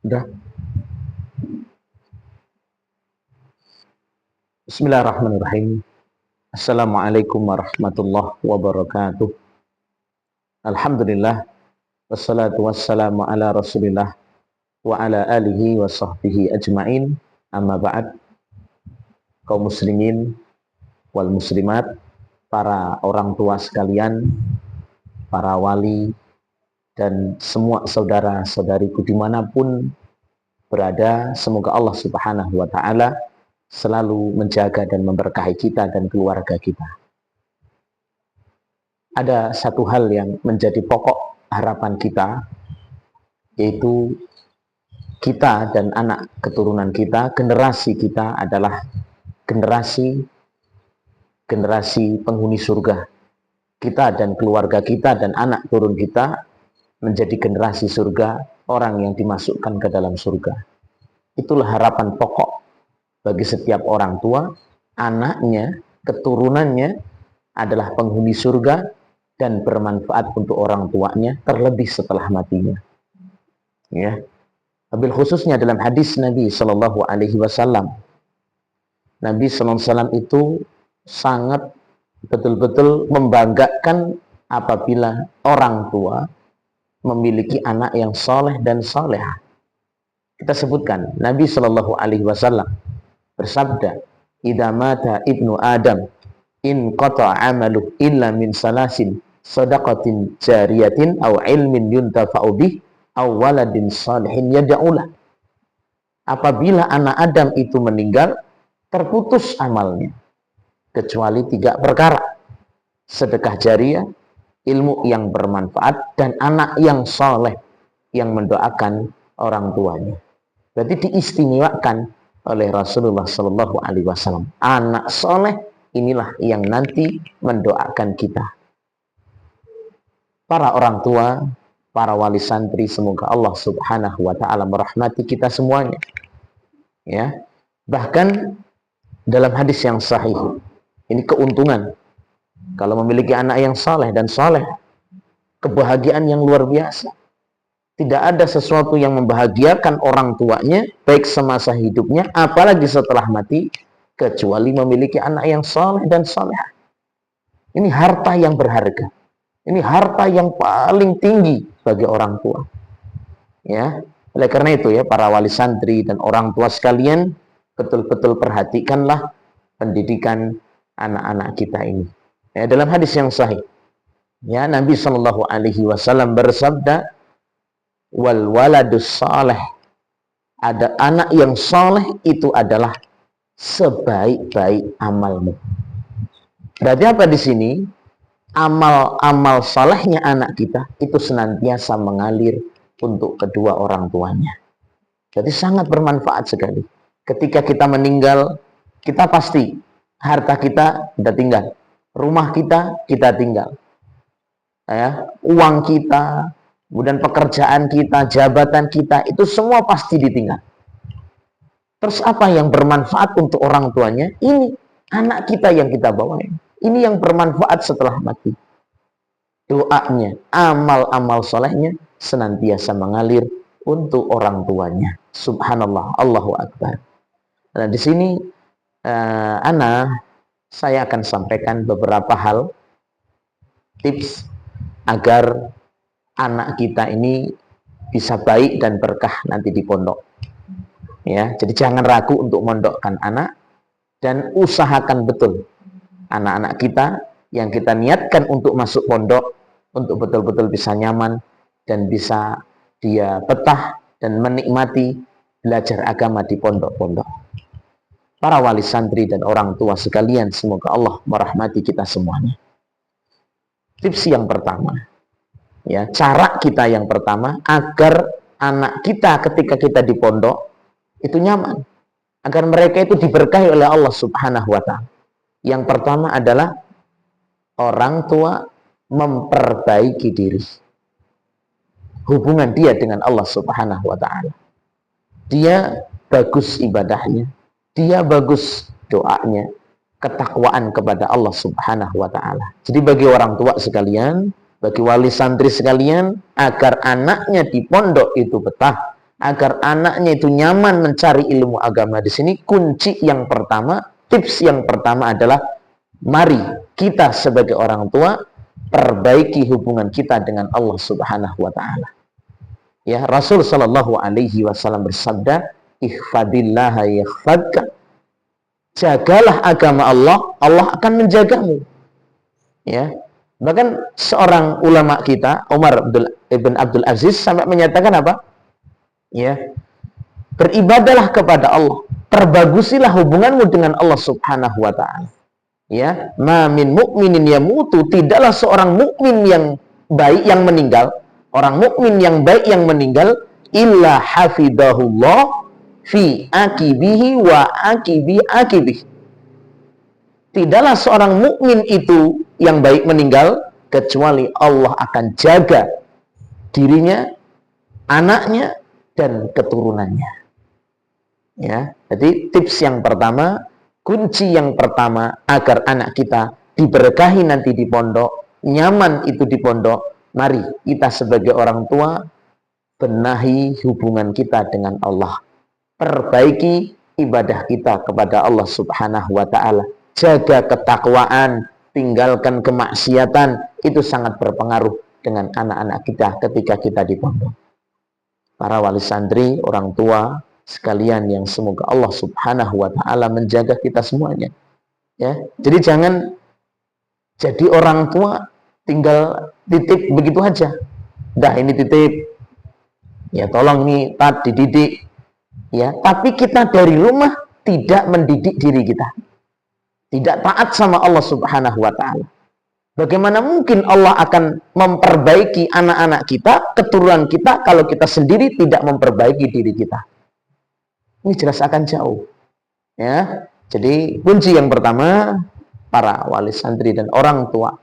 Udah. Bismillahirrahmanirrahim. Assalamualaikum warahmatullahi wabarakatuh. Alhamdulillah. Wassalatu wassalamu ala rasulillah wa ala alihi wa sahbihi ajma'in. Amma ba'd. Kaum muslimin wal muslimat, para orang tua sekalian, para wali, dan semua saudara-saudariku dimanapun berada, semoga Allah subhanahu wa ta'ala selalu menjaga dan memberkahi kita dan keluarga kita. Ada satu hal yang menjadi pokok harapan kita, yaitu kita dan anak keturunan kita, generasi kita adalah generasi penghuni surga. Kita dan keluarga kita dan anak turun kita menjadi generasi surga, orang yang dimasukkan ke dalam surga. Itulah harapan pokok bagi setiap orang tua. Anaknya, keturunannya adalah penghuni surga dan bermanfaat untuk orang tuanya, terlebih setelah matinya. Ya. Wabil khususnya dalam hadis Nabi Shallallahu Alaihi Wasallam, Nabi Shallallahu Alaihi Wasallam itu sangat betul-betul membanggakan apabila orang tua memiliki anak yang soleh dan solehah. Kita sebutkan, Nabi Shallallahu Alaihi Wasallam bersabda, "Idza mata ibnu Adam, in qata amalu illa min salasin, sadaqatin jariyatin, aw ilmin yuntafa'u bih, aw waladin salihin yad'ulah." Apabila anak Adam itu meninggal, terputus amalnya, kecuali 3 perkara: sedekah jariah, ilmu yang bermanfaat, dan anak yang soleh yang mendoakan orang tuanya. Berarti diistimewakan oleh Rasulullah Sallallahu Alaihi Wasallam. Anak soleh inilah yang nanti mendoakan kita. Para orang tua, para wali santri, semoga Allah Subhanahu Wa Taala merahmati kita semuanya. Ya, bahkan dalam hadis yang sahih, ini keuntungan kalau memiliki anak yang saleh dan saleh, kebahagiaan yang luar biasa. Tidak ada sesuatu yang membahagiakan orang tuanya, baik semasa hidupnya, apalagi setelah mati, kecuali memiliki anak yang saleh dan saleh. Ini harta yang berharga. Ini harta yang paling tinggi bagi orang tua. Ya, oleh karena itu ya, para wali santri dan orang tua sekalian, betul-betul perhatikanlah pendidikan anak-anak kita ini. Ya, dalam hadis yang sahih, ya, Nabi Shallallahu Alaihi Wasallam bersabda, "Wal waladus saleh." Ada anak yang saleh itu adalah sebaik-baik amalmu. Berarti apa di sini? Amal-amal salehnya anak kita itu senantiasa mengalir untuk kedua orang tuanya. Jadi sangat bermanfaat sekali. Ketika kita meninggal, kita pasti harta kita sudah tinggal. Rumah kita tinggal, ya, uang kita, kemudian pekerjaan kita, jabatan kita, itu semua pasti ditinggal. Terus apa yang bermanfaat untuk orang tuanya? Ini anak kita yang kita bawa. Ini yang bermanfaat setelah mati. Doanya, amal-amal solehnya senantiasa mengalir untuk orang tuanya. Subhanallah, Allahu Akbar. Nah, di sini saya akan sampaikan beberapa hal, tips agar anak kita ini bisa baik dan berkah nanti di pondok. Ya, jadi jangan ragu untuk mondokkan anak, dan usahakan betul anak-anak kita yang kita niatkan untuk masuk pondok untuk betul-betul bisa nyaman dan bisa dia betah dan menikmati belajar agama di pondok-pondok. Para wali santri dan orang tua sekalian, semoga Allah merahmati kita semuanya. Tips yang pertama, ya, cara kita yang pertama agar anak kita ketika kita di pondok itu nyaman, agar mereka itu diberkahi oleh Allah Subhanahu Wa Taala. Yang pertama adalah orang tua memperbaiki diri, hubungan dia dengan Allah Subhanahu Wa Taala. Dia bagus ibadahnya, dia bagus doanya, ketakwaan kepada Allah Subhanahu Wa Taala. Jadi bagi orang tua sekalian, bagi wali santri sekalian, agar anaknya di pondok itu betah, agar anaknya itu nyaman mencari ilmu agama di sini, kunci yang pertama, tips yang pertama adalah mari kita sebagai orang tua perbaiki hubungan kita dengan Allah Subhanahu wa taala. Ya, Rasul sallallahu alaihi wasallam bersabda, "Ihfadillaha yakhfadka." Jagalah agama Allah, Allah akan menjagamu. Ya. Bahkan seorang ulama kita, Umar ibn Abdul Aziz, sampai menyatakan apa? Ya. Beribadalah kepada Allah, perbagusilah hubunganmu dengan Allah Subhanahu wa taala. Ya, ma min mukminin yamutu, tidaklah seorang mukmin yang baik yang meninggal, orang mukmin yang baik yang meninggal, illa hafidahullah fi akibihi wa akibi akibih. Tidaklah seorang mukmin itu yang baik meninggal kecuali Allah akan jaga dirinya, anaknya dan keturunannya. Ya, jadi tips yang pertama, kunci yang pertama agar anak kita diberkahi nanti di pondok, nyaman itu di pondok, mari kita sebagai orang tua benahi hubungan kita dengan Allah. Perbaiki ibadah kita kepada Allah Subhanahu wa taala. Jaga ketakwaan, tinggalkan kemaksiatan, itu sangat berpengaruh dengan anak-anak kita ketika kita di pondok. Para wali santri, orang tua sekalian yang semoga Allah Subhanahu wa taala menjaga kita semuanya. Ya, jadi jangan jadi orang tua tinggal titip begitu aja. Dah ini titip. Ya tolong nih Tat dididik. Ya, tapi kita dari rumah tidak mendidik diri kita. Tidak taat sama Allah Subhanahu wa taala. Bagaimana mungkin Allah akan memperbaiki anak-anak kita, keturunan kita, kalau kita sendiri tidak memperbaiki diri kita? Ini jelas akan jauh. Ya, jadi kunci yang pertama, para wali santri dan orang tua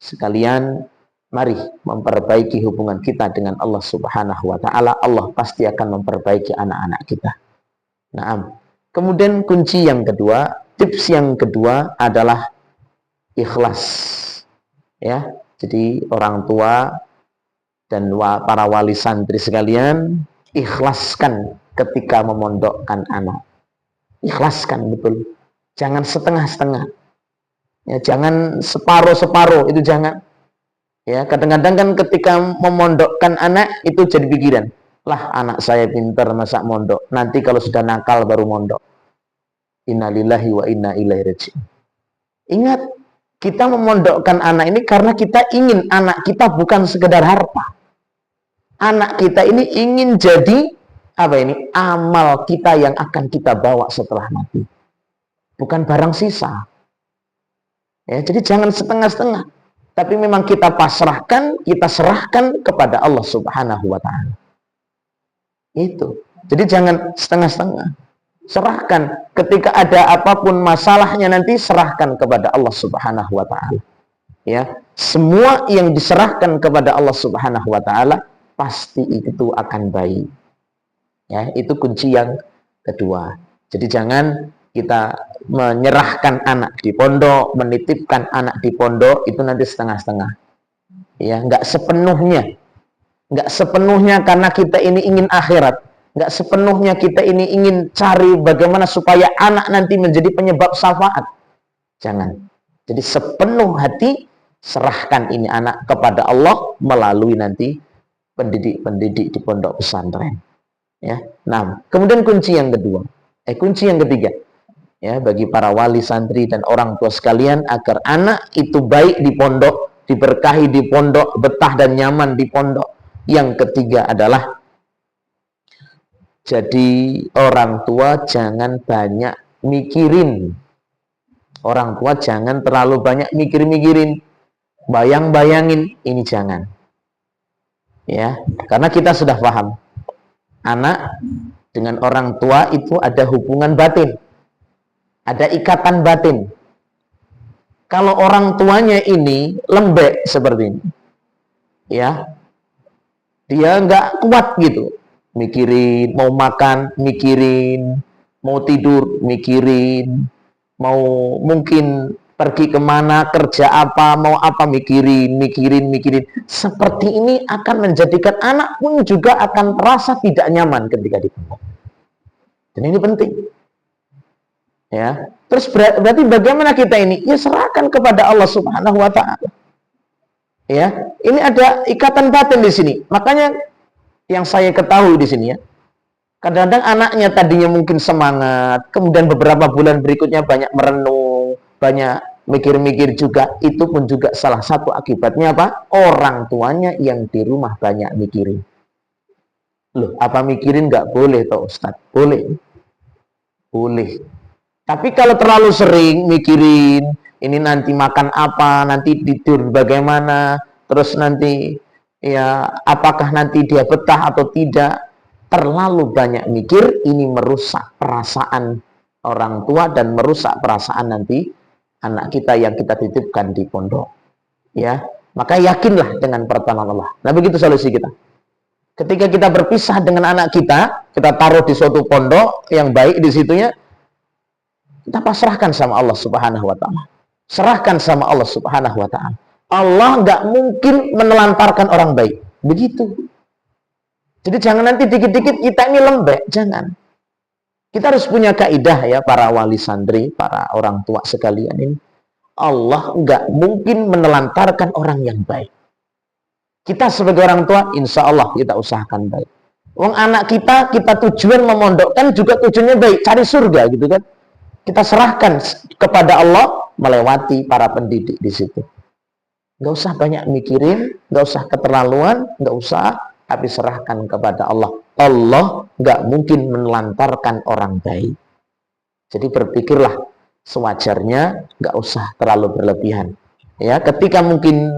sekalian, mari memperbaiki hubungan kita dengan Allah Subhanahu wa taala. Allah pasti akan memperbaiki anak-anak kita. Nah, kemudian kunci yang kedua, tips yang kedua adalah ikhlas. Ya, jadi orang tua dan para wali santri sekalian, ikhlaskan ketika memondokkan anak. Ikhlaskan betul. Jangan setengah-setengah. Ya, jangan separuh-separuh, itu jangan. Ya, kadang-kadang kan ketika memondokkan anak itu jadi pikiran, lah anak saya pintar masa mondok, nanti kalau sudah nakal baru mondok. Innalillahi wa inna ilaihi raji'un. Ingat, kita memondokkan anak ini karena kita ingin anak kita bukan sekedar harta. Anak kita ini ingin jadi apa ini? Amal kita yang akan kita bawa setelah mati. Bukan barang sisa. Ya, jadi jangan setengah-setengah. Tapi memang kita pasrahkan, kita serahkan kepada Allah Subhanahu wa taala. Itu. Jadi jangan setengah-setengah. Serahkan. Ketika ada apapun masalahnya nanti serahkan kepada Allah Subhanahu wa taala. Ya, semua yang diserahkan kepada Allah Subhanahu wa taala pasti itu akan baik. Ya, itu kunci yang kedua. Jadi jangan kita menyerahkan anak di pondok, menitipkan anak di pondok itu nanti setengah-setengah. Ya, enggak sepenuhnya. Enggak sepenuhnya karena kita ini ingin akhirat. Enggak sepenuhnya kita ini ingin cari bagaimana supaya anak nanti menjadi penyebab syafaat. Jangan. Jadi sepenuh hati serahkan ini anak kepada Allah melalui nanti pendidik-pendidik di pondok pesantren. Ya. Nah, kemudian kunci yang ketiga. Ya, bagi para wali santri dan orang tua sekalian agar anak itu baik di pondok, diberkahi di pondok, betah dan nyaman di pondok. Yang ketiga adalah jadi orang tua jangan banyak mikirin. Orang tua jangan terlalu banyak mikir-mikirin, bayang-bayangin, ini jangan. Ya, karena kita sudah paham. Anak dengan orang tua itu ada hubungan batin. Ada ikatan batin. Kalau orang tuanya ini lembek seperti ini, ya, dia nggak kuat gitu, mikirin mau makan, mikirin mau tidur, mikirin mau mungkin pergi kemana, kerja apa, mau apa, mikirin. Seperti ini akan menjadikan anak pun juga akan merasa tidak nyaman ketika di pondok. Dan ini penting. Ya. Terus berarti bagaimana kita ini? Ya serahkan kepada Allah Subhanahu wa taala. Ya, ini ada ikatan batin di sini. Makanya yang saya ketahui di sini ya. Kadang-kadang anaknya tadinya mungkin semangat, kemudian beberapa bulan berikutnya banyak merenung, banyak mikir-mikir juga. Itu pun juga salah satu akibatnya apa? Orang tuanya yang di rumah banyak mikirin. Loh, apa mikirin nggak boleh toh Ustaz? Boleh. Boleh. Tapi kalau terlalu sering mikirin, ini nanti makan apa, nanti tidur bagaimana, terus nanti ya apakah nanti dia betah atau tidak, terlalu banyak mikir, ini merusak perasaan orang tua dan merusak perasaan nanti anak kita yang kita titipkan di pondok. Ya, maka yakinlah dengan pertolongan Allah. Nah, begitu solusi kita. Ketika kita berpisah dengan anak kita taruh di suatu pondok yang baik di situnya, kita pasrahkan sama Allah Subhanahu wa taala. Serahkan sama Allah Subhanahu wa taala. Allah nggak mungkin menelantarkan orang baik. Begitu. Jadi jangan nanti dikit-dikit kita ini lembek, jangan. Kita harus punya kaidah ya para wali santri, para orang tua sekalian ini. Allah nggak mungkin menelantarkan orang yang baik. Kita sebagai orang tua, insya Allah kita usahakan baik. Wong anak kita tujuan memondokkan juga tujuannya baik, cari surga gitu kan. Kita serahkan kepada Allah melewati para pendidik di situ. Nggak usah banyak mikirin, nggak usah keterlaluan, nggak usah, tapi serahkan kepada Allah. Allah nggak mungkin menelantarkan orang baik. Jadi berpikirlah sewajarnya, nggak usah terlalu berlebihan. Ya, ketika mungkin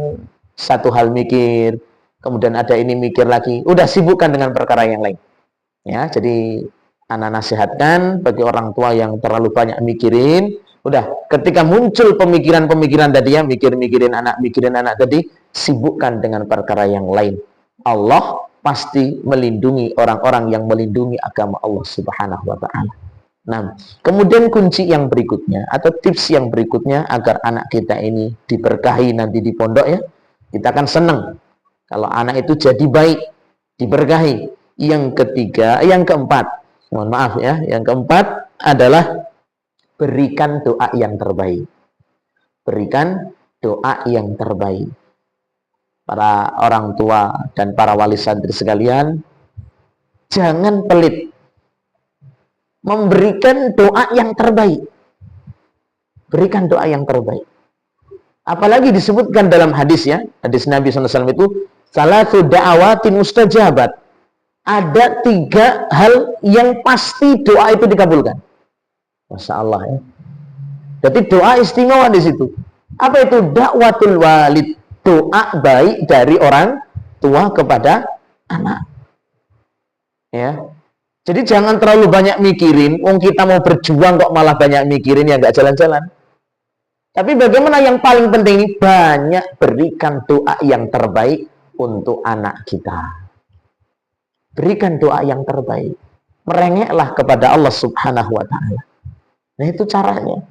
satu hal mikir, kemudian ada ini mikir lagi, udah sibukkan dengan perkara yang lain. Ya, jadi anak nasihatkan bagi orang tua yang terlalu banyak mikirin, udah ketika muncul pemikiran-pemikiran tadi ya, mikirin anak tadi, sibukkan dengan perkara yang lain. Allah pasti melindungi orang-orang yang melindungi agama Allah Subhanahu wa taala. Nah, kemudian kunci yang berikutnya atau tips yang berikutnya agar anak kita ini diberkahi nanti di pondok ya, kita akan senang kalau anak itu jadi baik, diberkahi. Yang keempat, mohon maaf ya, yang keempat adalah berikan doa yang terbaik. Berikan doa yang terbaik. Para orang tua dan para wali santri sekalian, jangan pelit memberikan doa yang terbaik. Berikan doa yang terbaik. Apalagi disebutkan dalam hadis ya, hadis Nabi SAW itu salatu da'awatin mustajabat. Ada 3 hal yang pasti doa itu dikabulkan. Masya Allah ya. Jadi doa istimewa di situ. Apa itu? Dakwatul walid. Doa baik dari orang tua kepada anak. Ya. Jadi jangan terlalu banyak mikirin. Wong kita mau berjuang kok malah banyak mikirin, ya nggak jalan-jalan. Tapi bagaimana yang paling penting ini? Banyak berikan doa yang terbaik untuk anak kita. Berikan doa yang terbaik. Merengeklah kepada Allah Subhanahu wa taala. Nah, itu caranya.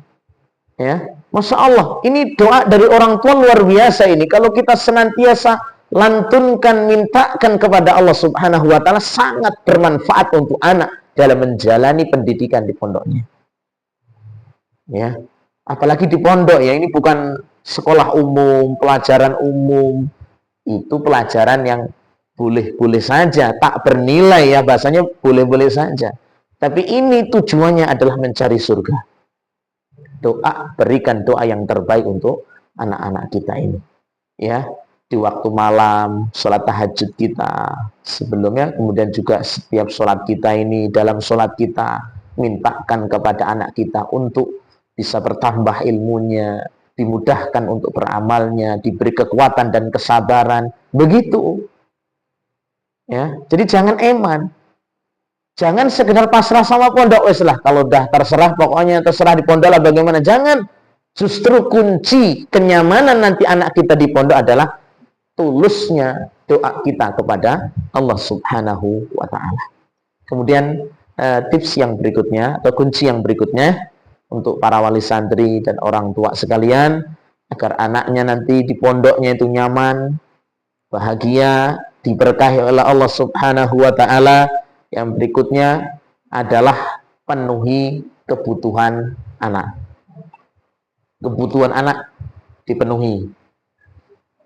Ya. Masya Allah, ini doa dari orang tua luar biasa ini. Kalau kita senantiasa lantunkan, mintakan kepada Allah Subhanahu wa taala, sangat bermanfaat untuk anak dalam menjalani pendidikan di pondoknya. Ya. Apalagi di pondok ya, ini bukan sekolah umum, pelajaran umum. Itu pelajaran yang boleh-boleh saja, tak bernilai ya, bahasanya boleh-boleh saja. Tapi ini tujuannya adalah mencari surga. Doa, berikan doa yang terbaik untuk anak-anak kita ini. Ya, di waktu malam, sholat tahajud kita sebelumnya, kemudian juga setiap sholat kita ini, dalam sholat kita, mintakan kepada anak kita untuk bisa bertambah ilmunya, dimudahkan untuk beramalnya, diberi kekuatan dan kesabaran. Begitu. Ya, jadi jangan eman. Jangan sekedar pasrah sama pondok wes lah. Kalau dah terserah, pokoknya terserah di pondok lah bagaimana. Jangan. Justru kunci kenyamanan nanti anak kita di pondok adalah tulusnya doa kita kepada Allah Subhanahu wa taala. Kemudian tips yang berikutnya atau kunci yang berikutnya untuk para wali santri dan orang tua sekalian, agar anaknya nanti di pondoknya itu nyaman, bahagia, diberkahi oleh Allah Subhanahu wa taala. Yang berikutnya adalah penuhi kebutuhan anak. Kebutuhan anak dipenuhi.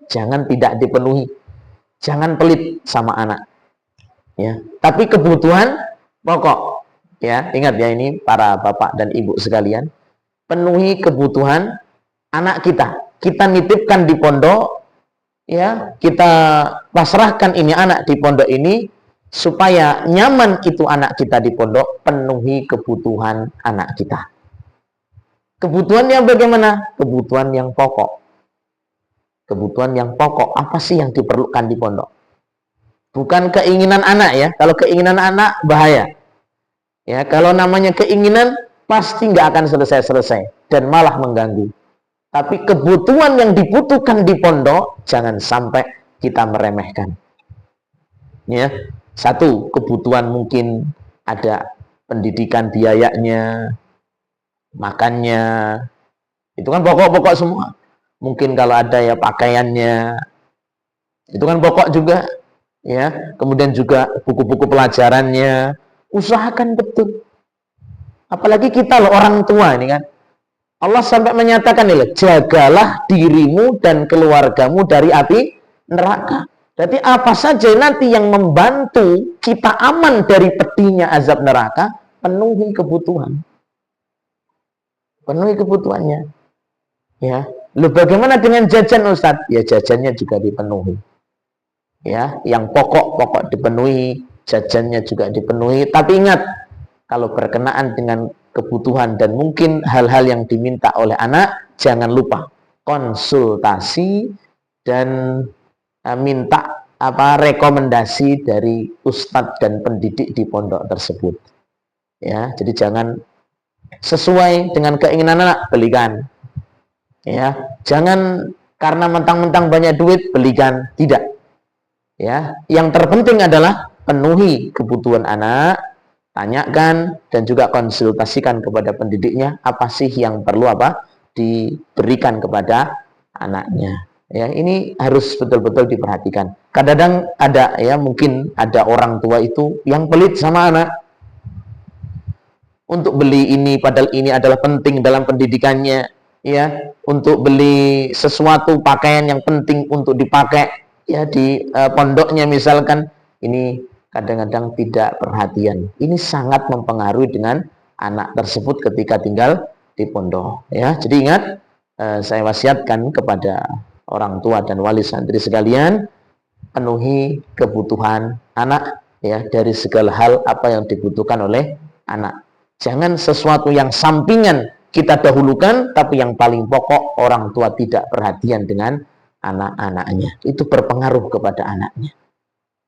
Jangan tidak dipenuhi. Jangan pelit sama anak. Ya, tapi kebutuhan pokok. Ya, ingat ya ini para bapak dan ibu sekalian, penuhi kebutuhan anak kita. Kita nitipkan di pondok, ya, kita pasrahkan ini anak di pondok ini supaya nyaman itu anak kita di pondok, penuhi kebutuhan anak kita. Kebutuhan yang bagaimana? Kebutuhan yang pokok. Kebutuhan yang pokok, apa sih yang diperlukan di pondok? Bukan keinginan anak ya. Kalau keinginan anak bahaya. Ya, kalau namanya keinginan pasti nggak akan selesai-selesai dan malah mengganggu. Tapi kebutuhan yang dibutuhkan di pondok jangan sampai kita meremehkan. Ya, satu kebutuhan mungkin ada pendidikan biayanya, makannya, itu kan pokok-pokok semua. Mungkin kalau ada ya pakaiannya, itu kan pokok juga. Ya, kemudian juga buku-buku pelajarannya, usahakan betul. Apalagi kita loh orang tua ini kan. Allah sampai menyatakan ini, jagalah dirimu dan keluargamu dari api neraka. Jadi apa saja nanti yang membantu kita aman dari pedihnya azab neraka, penuhi kebutuhan. Penuhi kebutuhannya. Ya, lu bagaimana dengan jajan Ustadz? Ya jajannya juga dipenuhi. Ya, yang pokok-pokok dipenuhi, jajannya juga dipenuhi. Tapi ingat, kalau berkenaan dengan kebutuhan dan mungkin hal-hal yang diminta oleh anak, jangan lupa konsultasi dan minta rekomendasi dari ustadz dan pendidik di pondok tersebut. Ya, jadi jangan sesuai dengan keinginan anak belikan. Ya, jangan karena mentang-mentang banyak duit belikan, tidak. Ya, yang terpenting adalah penuhi kebutuhan anak, tanyakan dan juga konsultasikan kepada pendidiknya apa sih yang perlu diberikan kepada anaknya. Ya, ini harus betul-betul diperhatikan. Kadang-kadang ada ya, mungkin ada orang tua itu yang pelit sama anak. Untuk beli ini padahal ini adalah penting dalam pendidikannya, ya, untuk beli sesuatu pakaian yang penting untuk dipakai ya di pondoknya misalkan, ini kadang-kadang tidak perhatian. Ini sangat mempengaruhi dengan anak tersebut ketika tinggal di pondok. Ya, jadi ingat, saya wasiatkan kepada orang tua dan wali santri sekalian, penuhi kebutuhan anak ya dari segala hal apa yang dibutuhkan oleh anak. Jangan sesuatu yang sampingan kita dahulukan, tapi yang paling pokok orang tua tidak perhatian dengan anak-anaknya. Itu berpengaruh kepada anaknya.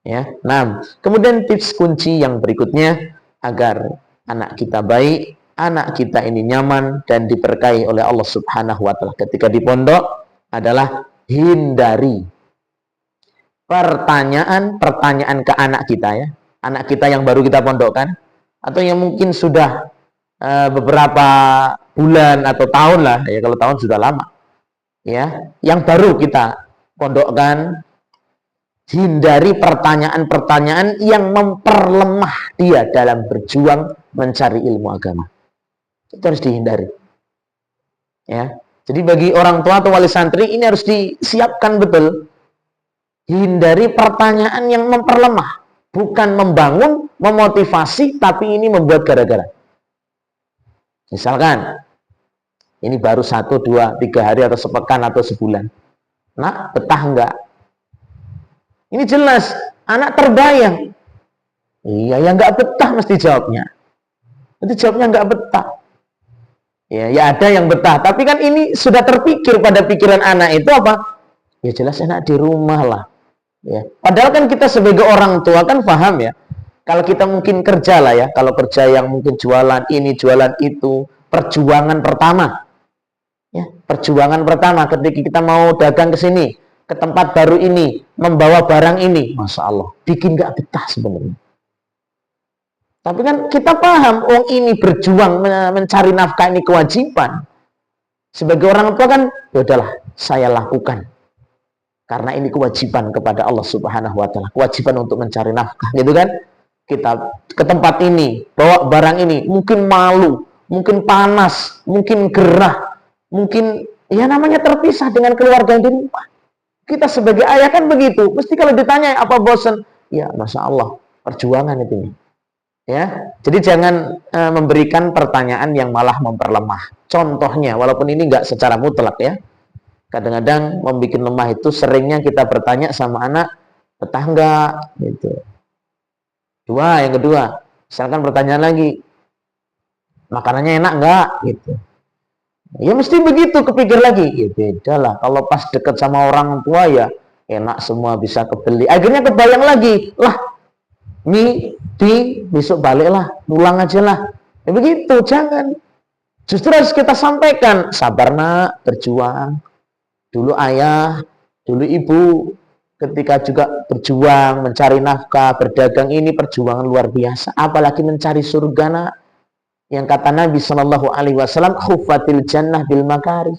Ya. Nah, kemudian tips kunci yang berikutnya agar anak kita baik, anak kita ini nyaman dan diberkahi oleh Allah Subhanahu wa taala ketika di pondok adalah hindari pertanyaan ke anak kita ya. Anak kita yang baru kita pondokkan atau yang mungkin sudah beberapa bulan atau tahun lah ya, kalau tahun sudah lama. Ya, yang baru kita pondokkan, hindari pertanyaan-pertanyaan yang memperlemah dia dalam berjuang mencari ilmu agama. Itu harus dihindari. Ya. Jadi bagi orang tua atau wali santri ini harus disiapkan betul. Hindari pertanyaan yang memperlemah, bukan membangun, memotivasi, tapi ini membuat gara-gara. Misalkan ini baru 1, 2, 3 hari atau sepekan atau sebulan. Nak, betah enggak? Ini jelas, anak terbayang. Iya, yang enggak betah mesti jawabnya. Nanti jawabnya enggak betah. Ya ada yang betah. Tapi kan ini sudah terpikir pada pikiran anak itu apa? Ya jelas enak di rumah lah. Ya. Padahal kan kita sebagai orang tua kan paham ya. Kalau kita mungkin kerja lah ya. Kalau kerja yang mungkin jualan ini, jualan itu. Perjuangan pertama. Ya, perjuangan pertama ketika kita mau dagang ke sini, ke tempat baru ini, membawa barang ini, Masya Allah, bikin gak betah sebenarnya. Tapi kan kita paham, oh ini berjuang mencari nafkah ini kewajiban. Sebagai orang tua kan, ya udahlah, saya lakukan. Karena ini kewajiban kepada Allah Subhanahu wa taala, kewajiban untuk mencari nafkah, gitu kan? Kita ke tempat ini, bawa barang ini, mungkin malu, mungkin panas, mungkin gerah, mungkin ya namanya terpisah dengan keluarga yang di rumah. Kita sebagai ayah kan begitu. Mesti kalau ditanya apa bosan, ya Masya Allah, perjuangan itu. Ya, jadi jangan memberikan pertanyaan yang malah memperlemah. Contohnya, walaupun ini nggak secara mutlak ya. Kadang-kadang membuat lemah itu seringnya kita bertanya sama anak, betah nggak? Gitu. Yang kedua, misalkan pertanyaan lagi, makanannya enak nggak? Gitu. Ya mesti begitu, kepikir lagi. Ya beda lah, kalau pas deket sama orang tua ya enak semua bisa kebeli. Akhirnya kebayang lagi, lah besok baliklah, pulang aja lah. Ya begitu, jangan. Justru harus kita sampaikan, sabar nak, berjuang. Dulu ayah, dulu ibu, ketika juga berjuang, mencari nafkah, berdagang, ini perjuangan luar biasa. Apalagi mencari surga nak. Yang kata Nabi Shallallahu Alaihi Wasallam, "Hufatil jannah bil makari."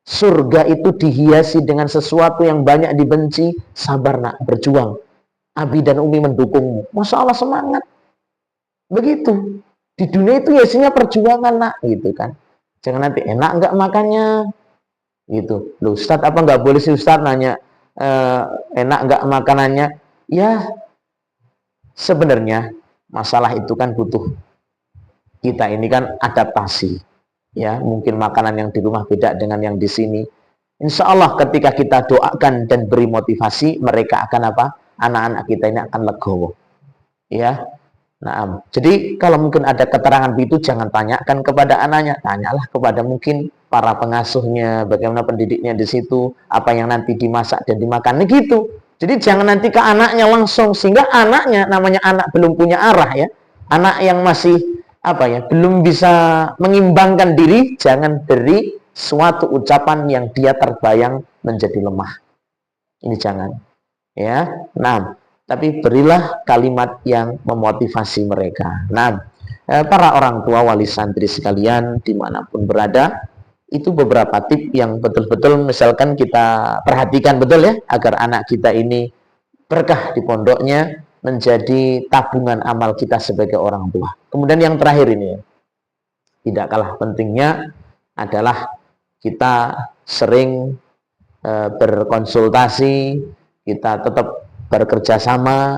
Surga itu dihiasi dengan sesuatu yang banyak dibenci. Sabar nak, berjuang. Abi dan Umi mendukungmu. Masya Allah, semangat. Begitu. Di dunia itu isinya perjuangan nak, gitu kan. Jangan nanti enak nggak makannya, gitu. Loh Ustadz, apa nggak boleh sih Ustadz nanya enak nggak makanannya? Ya, sebenarnya masalah itu kan butuh kita ini kan adaptasi. Ya, mungkin makanan yang di rumah beda dengan yang di sini. Insya Allah ketika kita doakan dan beri motivasi, mereka akan apa? Anak-anak kita ini akan legowo. Ya. Nah, jadi kalau mungkin ada keterangan begitu, jangan tanyakan kepada anaknya, tanyalah kepada mungkin para pengasuhnya, bagaimana pendidiknya di situ, apa yang nanti dimasak dan dimakan, gitu. Jadi jangan nanti ke anaknya langsung, sehingga anaknya, namanya anak belum punya arah ya, anak yang masih belum bisa mengimbangkan diri, jangan beri suatu ucapan yang dia terbayang menjadi lemah. Ini jangan. Ya, nah. Tapi berilah kalimat yang memotivasi mereka. Nah, para orang tua wali santri sekalian dimanapun berada, itu beberapa tip yang betul-betul misalkan kita perhatikan betul ya, agar anak kita ini berkah di pondoknya, menjadi tabungan amal kita sebagai orang tua. Kemudian yang terakhir ini, tidak kalah pentingnya adalah kita sering berkonsultasi, kita tetap bekerja sama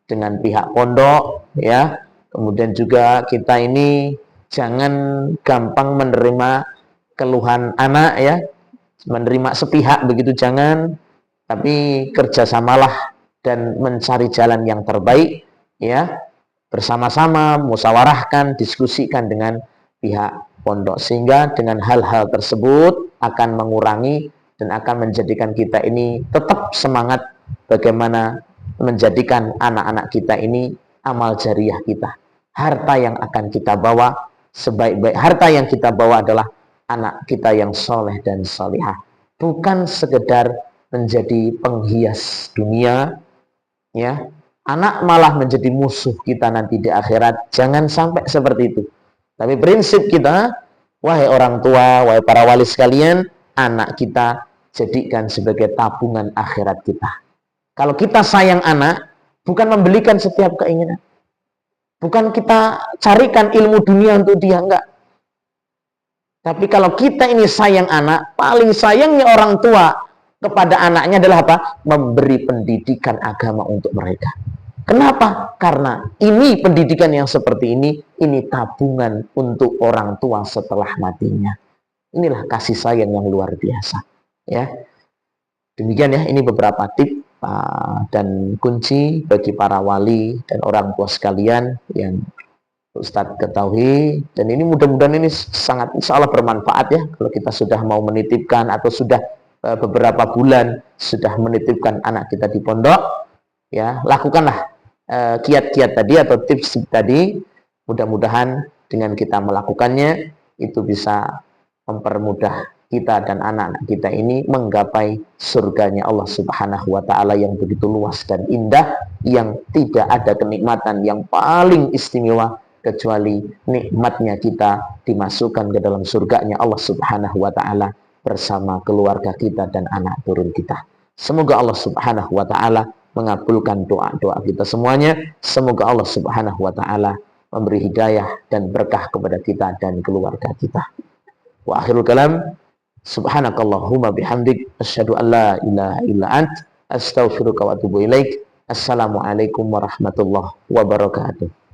dengan pihak pondok ya. Kemudian juga kita ini jangan gampang menerima keluhan anak ya, menerima sepihak begitu jangan, tapi kerjasamalah dan mencari jalan yang terbaik ya, bersama-sama musyawarahkan, diskusikan dengan pihak pondok, sehingga dengan hal-hal tersebut akan mengurangi dan akan menjadikan kita ini tetap semangat bagaimana menjadikan anak-anak kita ini amal jariah kita. Harta yang akan kita bawa sebaik-baik harta yang kita bawa adalah anak kita yang soleh dan solihah. Bukan sekedar menjadi penghias dunia, ya. Anak malah menjadi musuh kita nanti di akhirat. Jangan sampai seperti itu. Tapi prinsip kita, wahai orang tua, wahai para wali sekalian, anak kita jadikan sebagai tabungan akhirat kita. Kalau kita sayang anak, bukan membelikan setiap keinginan. Bukan kita carikan ilmu dunia untuk dia, enggak. Tapi kalau kita ini sayang anak, paling sayangnya orang tua kepada anaknya adalah apa? Memberi pendidikan agama untuk mereka. Kenapa? Karena ini pendidikan yang seperti ini tabungan untuk orang tua setelah matinya. Inilah kasih sayang yang luar biasa. Ya, demikian ya, ini beberapa tip dan kunci bagi para wali dan orang tua sekalian yang Ustadz ketahui, dan ini mudah-mudahan ini sangat insya Allah bermanfaat ya, kalau kita sudah mau menitipkan atau sudah beberapa bulan sudah menitipkan anak kita di pondok ya, lakukanlah kiat-kiat tadi atau tips tadi. Mudah-mudahan dengan kita melakukannya itu bisa mempermudah kita dan anak-anak kita ini menggapai surganya Allah Subhanahu wa taala yang begitu luas dan indah, yang tidak ada kenikmatan yang paling istimewa kecuali nikmatnya kita dimasukkan ke dalam surganya Allah Subhanahu wa taala bersama keluarga kita dan anak turun kita. Semoga Allah Subhanahu wa taala mengabulkan doa-doa kita semuanya. Semoga Allah Subhanahu wa taala memberi hidayah dan berkah kepada kita dan keluarga kita. Wa akhirul kalam, subhanakallahumma bihamdik, asyhadu an la ilaha illa ant, astaghfiruka wa atubu ilaik. Assalamualaikum warahmatullahi wabarakatuh.